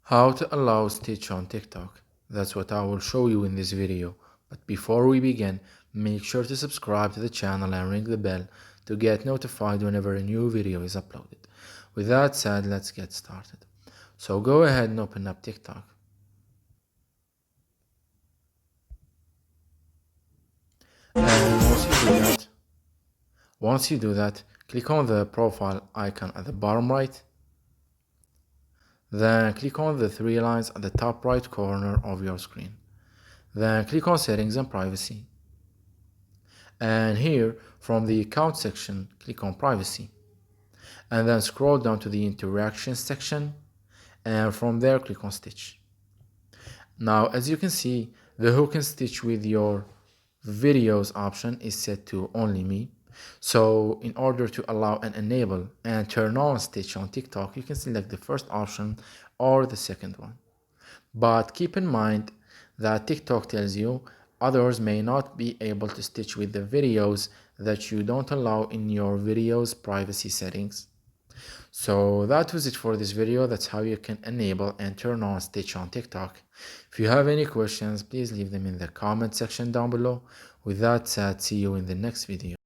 How to allow Stitch on TikTok. That's what I will show you in this video. But before we begin, make sure to subscribe to the channel and ring the bell to get notified whenever a new video is uploaded. With that said, let's get started. So go ahead and open up TikTok. And once you do that, click on the profile icon at the bottom right. Then click on the three lines at the top right corner of your screen. Then click on Settings and Privacy. And here, from the Account section, click on Privacy. And then scroll down to the Interactions section. And from there, click on Stitch. Now, as you can see, the Hook and Stitch with your videos option is set to Only Me. So in order to allow and enable and turn on Stitch on TikTok, you can select the first option or the second one. But keep in mind that TikTok tells you others may not be able to stitch with the videos that you don't allow in your video's privacy settings. So that was it for this video. That's how you can enable and turn on Stitch on TikTok. If you have any questions, please leave them in the comment section down below. With that said, see you in the next video.